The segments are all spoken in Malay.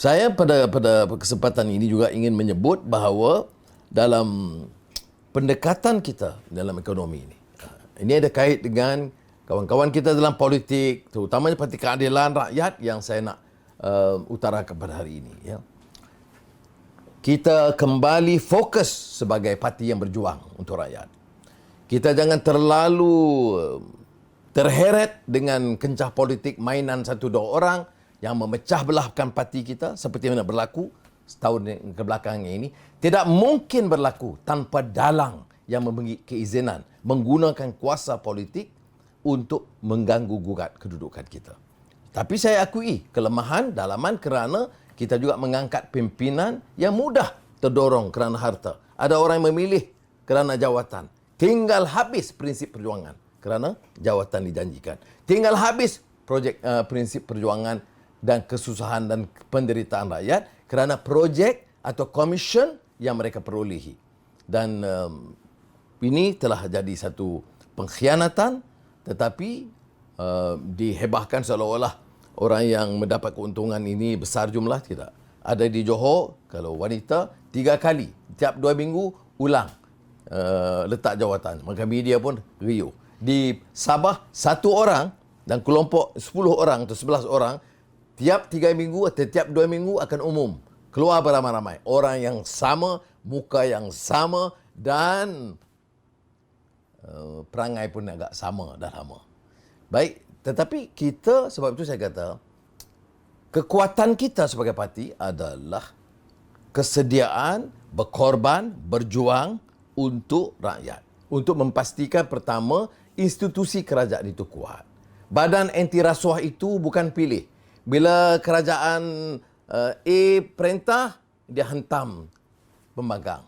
Saya pada kesempatan ini juga ingin menyebut bahawa dalam pendekatan kita dalam ekonomi ini ada kait dengan kawan-kawan kita dalam politik, terutamanya Parti Keadilan Rakyat yang saya nak utarakan pada hari ini. Ya. Kita kembali fokus sebagai parti yang berjuang untuk rakyat. Kita jangan terlalu terheret dengan kencah politik mainan satu dua orang yang memecah belahkan parti kita seperti mana berlaku setahun kebelakangnya ini. Tidak mungkin berlaku tanpa dalang yang memberi keizinan menggunakan kuasa politik untuk mengganggu gugat kedudukan kita. Tapi saya akui kelemahan dalaman kerana kita juga mengangkat pimpinan yang mudah terdorong kerana harta. Ada orang yang memilih kerana jawatan. Tinggal habis prinsip perjuangan kerana jawatan dijanjikan. Tinggal habis prinsip perjuangan dan kesusahan dan penderitaan rakyat kerana projek atau komisen yang mereka perolehi. Dan ini telah jadi satu pengkhianatan, tetapi dihebahkan seolah-olah orang yang mendapat keuntungan ini besar jumlah. Tidak. Ada di Johor, kalau wanita 3 kali, tiap 2 minggu ulang letak jawatan. Maka media pun riuh. Di Sabah, 1 orang dan kelompok 10 orang atau 11 orang tiap 3 minggu atau tiap 2 minggu akan umum. Keluar beramai-ramai. Orang yang sama, muka yang sama dan perangai pun agak sama dah lama. Baik, tetapi kita, sebab itu saya kata, kekuatan kita sebagai parti adalah kesediaan berkorban, berjuang untuk rakyat. Untuk memastikan pertama, institusi kerajaan itu kuat. Badan anti rasuah itu bukan pilih. Bila kerajaan A perintah, dia hentam pembangkang.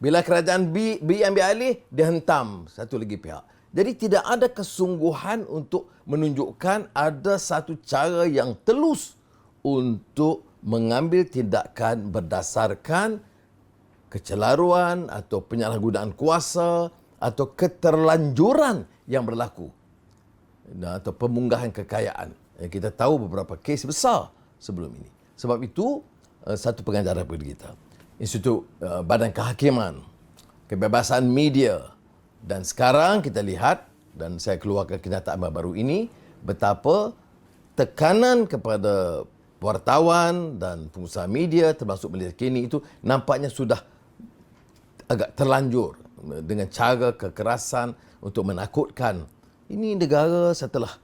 Bila kerajaan B ambil alih, dia hentam satu lagi pihak. Jadi tidak ada kesungguhan untuk menunjukkan ada satu cara yang telus untuk mengambil tindakan berdasarkan kecelaruan atau penyalahgunaan kuasa atau keterlanjuran yang berlaku atau pemunggahan kekayaan. Kita tahu beberapa kes besar sebelum ini. Sebab itu, satu pengajaran bagi kita. Institut Badan Kehakiman, kebebasan media. Dan sekarang kita lihat, dan saya keluarkan kenyataan baru ini, betapa tekanan kepada wartawan dan pengusaha media, termasuk Malaysia Kini itu, nampaknya sudah agak terlanjur dengan cara kekerasan untuk menakutkan. Ini negara setelah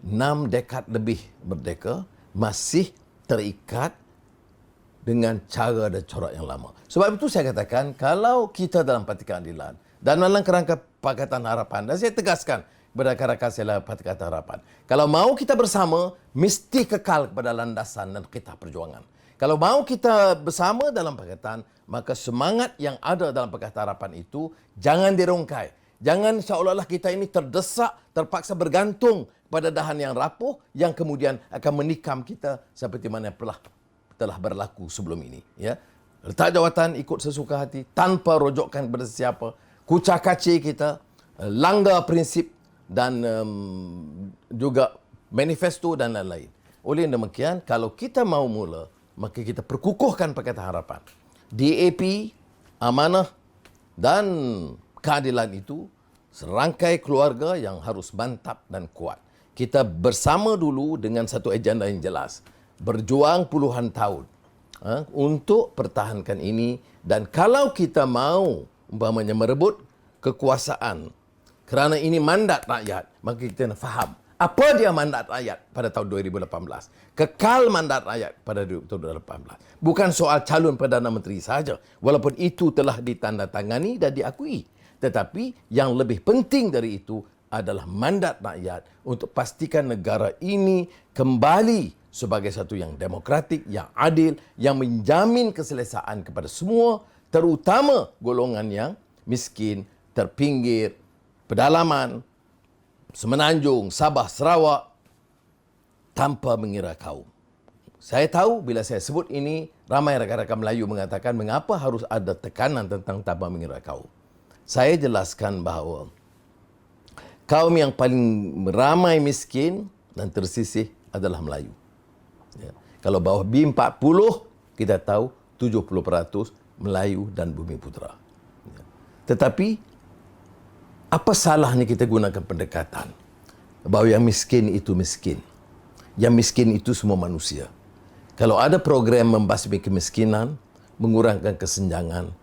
6 dekad lebih merdeka masih terikat dengan cara dan corak yang lama. Sebab itu saya katakan, kalau kita dalam Parti Keadilan dan dalam kerangka Pakatan Harapan, dan saya tegaskan kepada rakan-rakan saya dalam Pakatan Harapan, kalau mau kita bersama, mesti kekal kepada landasan dan kitab perjuangan. Kalau mau kita bersama dalam Pakatan, maka semangat yang ada dalam Pakatan Harapan itu jangan dirungkai. Jangan seolah-olah kita ini terdesak, terpaksa bergantung pada dahan yang rapuh yang kemudian akan menikam kita seperti mana telah berlaku sebelum ini. Ya. Letak jawatan ikut sesuka hati, tanpa rojokkan kepada siapa, kucak-kacir kita, langgar prinsip dan juga manifesto dan lain-lain. Oleh demikian, kalau kita mau mula, maka kita perkukuhkan Pakatan Harapan. DAP, amanah dan keadilan itu serangkai keluarga yang harus mantap dan kuat. Kita bersama dulu dengan satu agenda yang jelas. Berjuang puluhan tahun untuk pertahankan ini. Dan kalau kita mau umpamanya merebut kekuasaan kerana ini mandat rakyat, maka kita nak faham apa dia mandat rakyat pada tahun 2018. Kekal mandat rakyat pada 2018. Bukan soal calon Perdana Menteri sahaja, walaupun itu telah ditandatangani dan diakui. Tetapi yang lebih penting dari itu adalah mandat rakyat untuk pastikan negara ini kembali sebagai satu yang demokratik, yang adil, yang menjamin keselesaan kepada semua, terutama golongan yang miskin, terpinggir, pedalaman, Semenanjung, Sabah, Sarawak, tanpa mengira kaum. Saya tahu bila saya sebut ini, ramai rakan-rakan Melayu mengatakan mengapa harus ada tekanan tentang tanpa mengira kaum. Saya jelaskan bahawa kaum yang paling ramai miskin dan tersisih adalah Melayu. Ya. Kalau bawah B40, kita tahu 70% Melayu dan Bumi Putera. Tetapi, apa salahnya kita gunakan pendekatan bahawa yang miskin itu miskin. Yang miskin itu semua manusia. Kalau ada program membasmi kemiskinan, mengurangkan kesenjangan,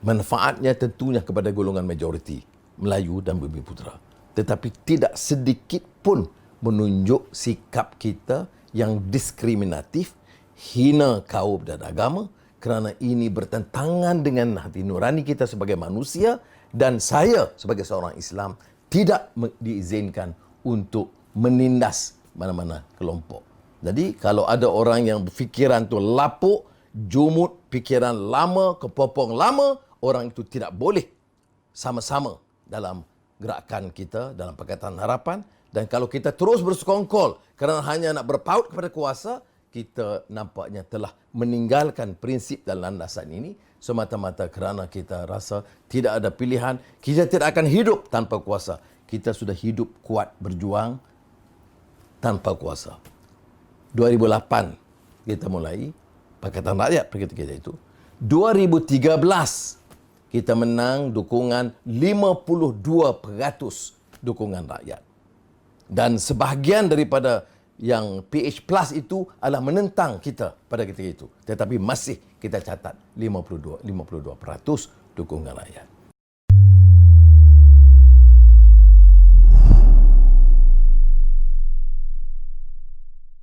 manfaatnya tentunya kepada golongan majoriti, Melayu dan Bumi Putera. Tetapi tidak sedikit pun menunjuk sikap kita yang diskriminatif, hina kaum dan agama, kerana ini bertentangan dengan hati nurani kita sebagai manusia, dan saya sebagai seorang Islam tidak diizinkan untuk menindas mana-mana kelompok. Jadi kalau ada orang yang berfikiran tu lapuk, jumut, pikiran lama, kepopong lama, orang itu tidak boleh sama-sama dalam gerakan kita, dalam Pakatan Harapan. Dan kalau kita terus bersekongkol kerana hanya nak berpaut kepada kuasa, kita nampaknya telah meninggalkan prinsip dan landasan ini semata-mata kerana kita rasa tidak ada pilihan. Kita tidak akan hidup tanpa kuasa. Kita sudah hidup kuat berjuang tanpa kuasa. 2008 kita mulai Pakatan Rakyat ketika itu. 2013 kita menang dukungan 52% dukungan rakyat. Dan sebahagian daripada yang PH Plus itu adalah menentang kita pada ketika itu. Tetapi masih kita catat 52% dukungan rakyat.